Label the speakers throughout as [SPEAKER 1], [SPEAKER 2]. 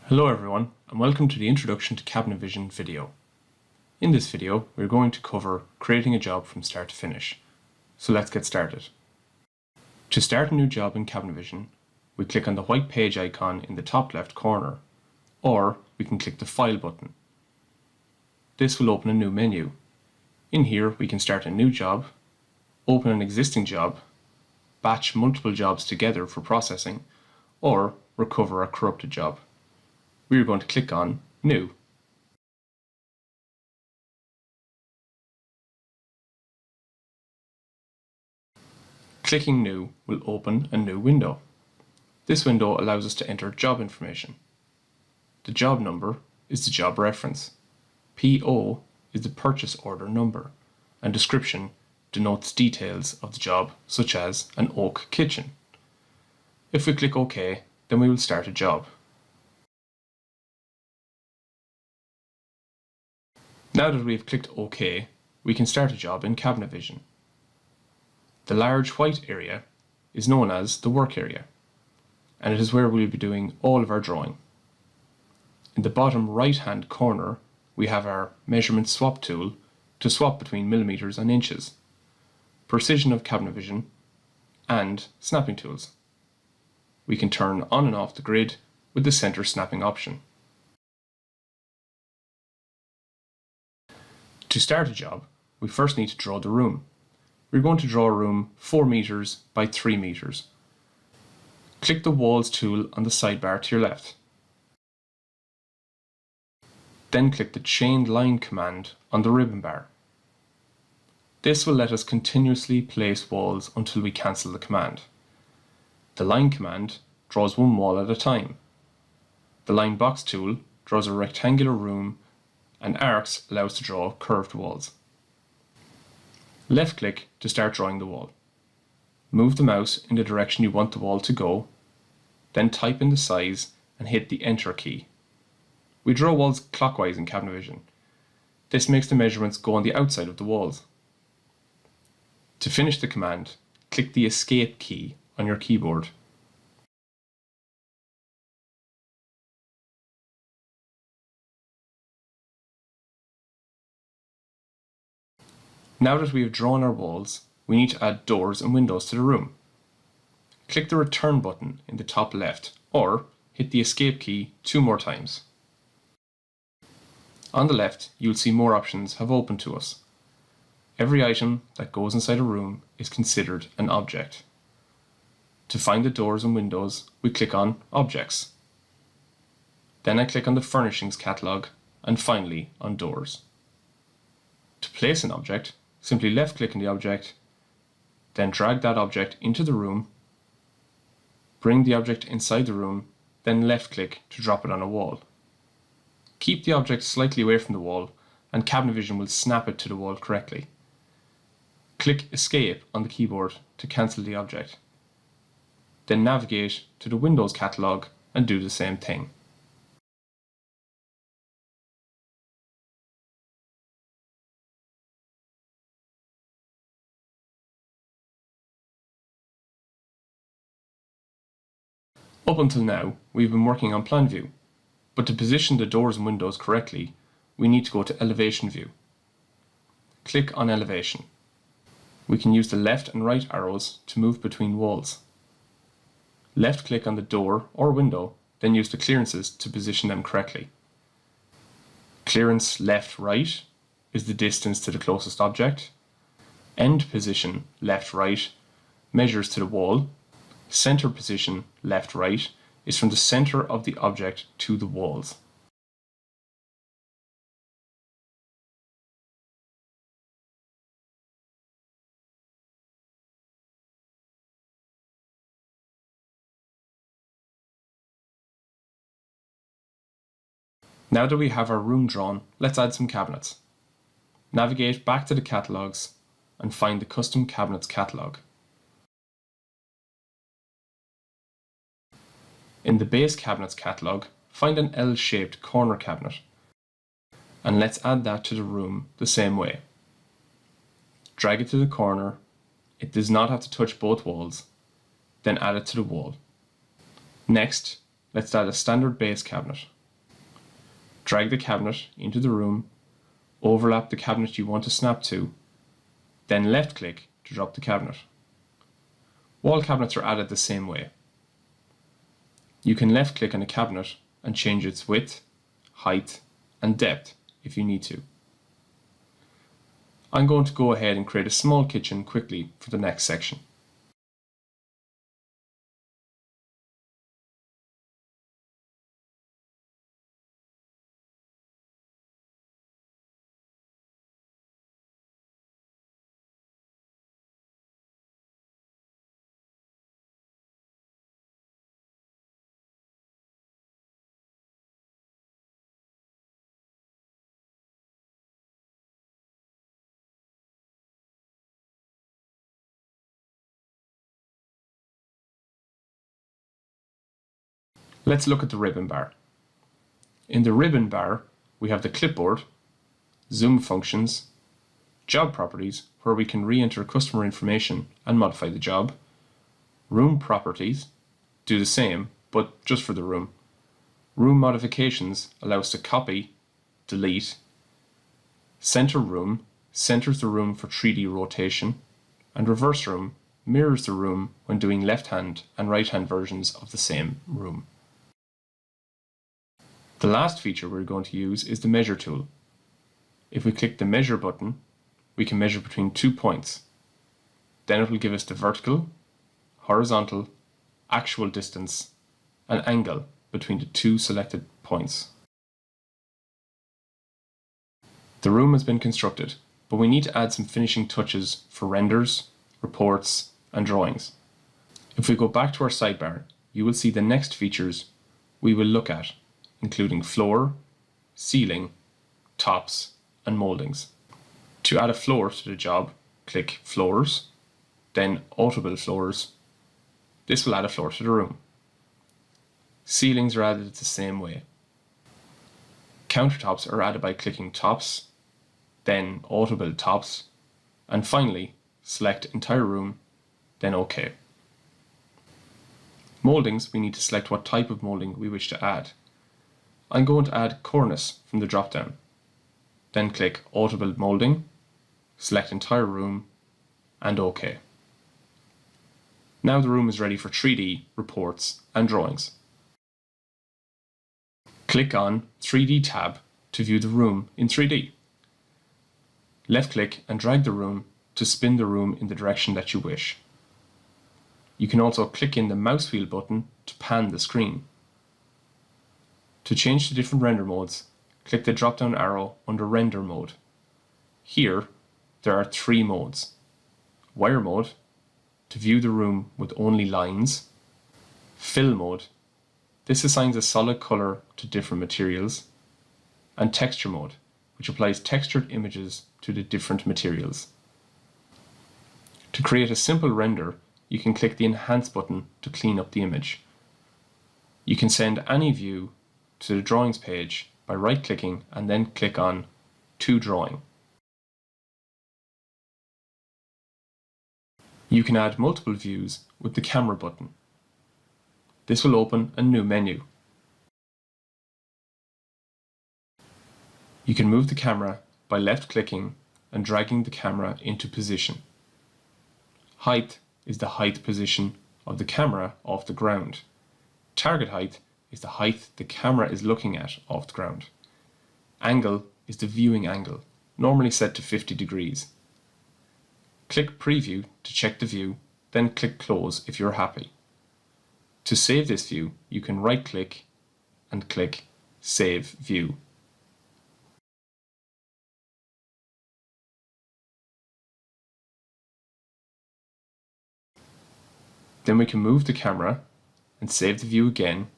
[SPEAKER 1] Hello everyone, and welcome to the Introduction to Cabinet Vision video. In this video, we're going to cover creating a job from start to finish. So let's get started. To start a new job in Cabinet Vision, we click on the white page icon in the top left corner, or we can click the File button. This will open a new menu. In here, we can start a new job, open an existing job, batch multiple jobs together for processing, or recover a corrupted job. We are going to click on New. Clicking New will open a new window. This window allows us to enter job information. The job number is the job reference. PO is the purchase order number, and description denotes details of the job, such as an oak kitchen. If we click OK, then we will start a job. Now that we have clicked OK, we can start a job in Cabinet Vision. The large white area is known as the work area, and it is where we will be doing all of our drawing. In the bottom right hand corner, we have our measurement swap tool to swap between millimeters and inches, precision of Cabinet Vision, and snapping tools. We can turn on and off the grid with the center snapping option. To start a job, we first need to draw the room. We're going to draw a room 4 meters by 3 meters. Click the Walls tool on the sidebar to your left. Then click the Chained Line command on the ribbon bar. This will let us continuously place walls until we cancel the command. The Line command draws one wall at a time. The Line Box tool draws a rectangular room, and Arcs allow us to draw curved walls. Left click to start drawing the wall. Move the mouse in the direction you want the wall to go, then type in the size and hit the Enter key. We draw walls clockwise in Cabinet Vision. This makes the measurements go on the outside of the walls. To finish the command, click the Escape key on your keyboard. Now that we have drawn our walls, we need to add doors and windows to the room. Click the Return button in the top left, or hit the Escape key 2 more times. On the left, you'll see more options have opened to us. Every item that goes inside a room is considered an object. To find the doors and windows, we click on Objects. Then I click on the Furnishings catalogue, and finally on Doors. To place an object, simply left-click on the object, then drag that object into the room, bring the object inside the room, then left-click to drop it on a wall. Keep the object slightly away from the wall, and Cabinet Vision will snap it to the wall correctly. Click Escape on the keyboard to cancel the object. Then navigate to the Windows catalogue and do the same thing. Up until now, we've been working on Plan View, but to position the doors and windows correctly, we need to go to Elevation View. Click on Elevation. We can use the left and right arrows to move between walls. Left-click on the door or window, then use the clearances to position them correctly. Clearance left-right is the distance to the closest object. End position left-right measures to the wall. Center position left-right is from the center of the object to the walls. Now that we have our room drawn, let's add some cabinets. Navigate back to the catalogues and find the Custom Cabinets catalogue. In the Base Cabinets catalogue, find an L-shaped corner cabinet, and let's add that to the room the same way. Drag it to the corner. It does not have to touch both walls. Then add it to the wall. Next, let's add a standard base cabinet. Drag the cabinet into the room, overlap the cabinet you want to snap to, then left click to drop the cabinet. Wall cabinets are added the same way. You can left click on a cabinet and change its width, height and depth if you need to. I'm going to go ahead and create a small kitchen quickly for the next section. Let's look at the ribbon bar. In the ribbon bar, we have the clipboard, zoom functions, job properties where we can re-enter customer information and modify the job, room properties, do the same but just for the room. Room modifications allow us to copy, delete, center room centers the room for 3D rotation, and reverse room mirrors the room when doing left-hand and right-hand versions of the same room. The last feature we're going to use is the measure tool. If we click the measure button, we can measure between 2 points. Then it will give us the vertical, horizontal, actual distance, and angle between the two selected points. The room has been constructed, but we need to add some finishing touches for renders, reports, and drawings. If we go back to our sidebar, you will see the next features we will look at, including floor, ceiling, tops, and moldings. To add a floor to the job, click Floors, then Auto-Build Floors. This will add a floor to the room. Ceilings are added the same way. Countertops are added by clicking Tops, then Auto-Build Tops, and finally select Entire Room, then OK. Moldings, we need to select what type of molding we wish to add. I'm going to add cornice from the drop-down. Then click Auto Build Molding, select Entire Room, and OK. Now the room is ready for 3D, reports, and drawings. Click on 3D tab to view the room in 3D. Left click and drag the room to spin the room in the direction that you wish. You can also click in the mouse wheel button to pan the screen. To change to different render modes, click the drop-down arrow under Render mode. Here, there are 3 modes. Wire mode, to view the room with only lines. Fill mode, this assigns a solid color to different materials. And texture mode, which applies textured images to the different materials. To create a simple render, you can click the Enhance button to clean up the image. You can send any view to the Drawings page by right-clicking and then click on To Drawing. You can add multiple views with the Camera button. This will open a new menu. You can move the camera by left-clicking and dragging the camera into position. Height is the height position of the camera off the ground. Target height is the height the camera is looking at off the ground. Angle is the viewing angle, normally set to 50 degrees. Click Preview to check the view, then click Close if you're happy. To save this view, you can right-click and click Save View. Then we can move the camera and save the view again.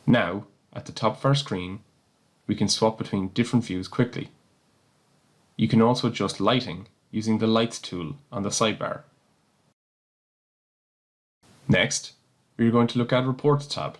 [SPEAKER 1] Now, at the top of our screen, we can swap between different views quickly. You can also adjust lighting using the Lights tool on the sidebar. Next, we are going to look at Reports tab.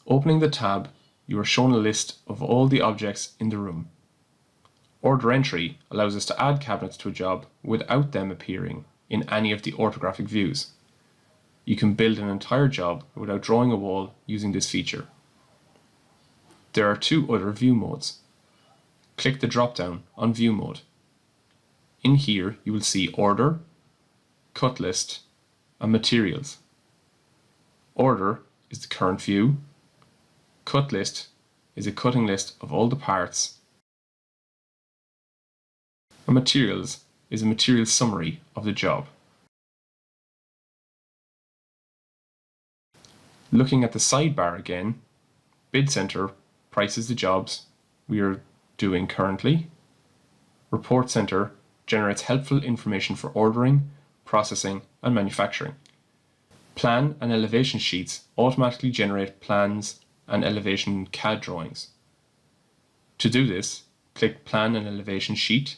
[SPEAKER 1] Opening the tab, you are shown a list of all the objects in the room. Order entry allows us to add cabinets to a job without them appearing in any of the orthographic views. You can build an entire job without drawing a wall using this feature. There are two other view modes. Click the drop-down on View Mode. In here you will see Order, Cut List, and Materials. Order is the current view. Cut List is a cutting list of all the parts. And Materials is a material summary of the job. Looking at the sidebar again, Bid Center prices the jobs we are doing currently. Report Center generates helpful information for ordering, processing, and manufacturing. Plan and elevation sheets automatically generate plans and elevation CAD drawings. To do this, click Plan and Elevation Sheet,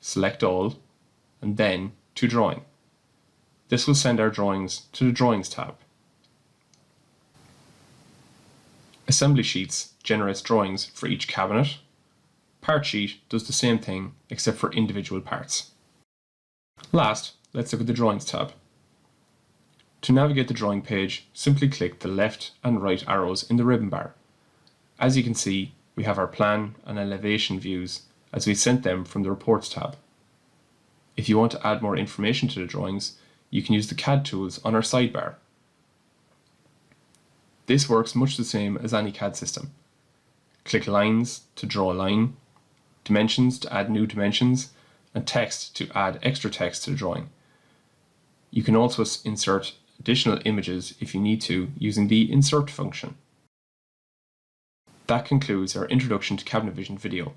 [SPEAKER 1] select All, and then to Drawing. This will send our drawings to the Drawings tab. Assembly Sheets generates drawings for each cabinet. Part Sheet does the same thing except for individual parts. Last, let's look at the Drawings tab. To navigate the drawing page, simply click the left and right arrows in the ribbon bar. As you can see, we have our plan and elevation views as we sent them from the Reports tab. If you want to add more information to the drawings, you can use the CAD tools on our sidebar. This works much the same as any CAD system. Click Lines to draw a line, Dimensions to add new dimensions, and Text to add extra text to the drawing. You can also insert additional images if you need to using the Insert function. That concludes our Introduction to Cabinet Vision video.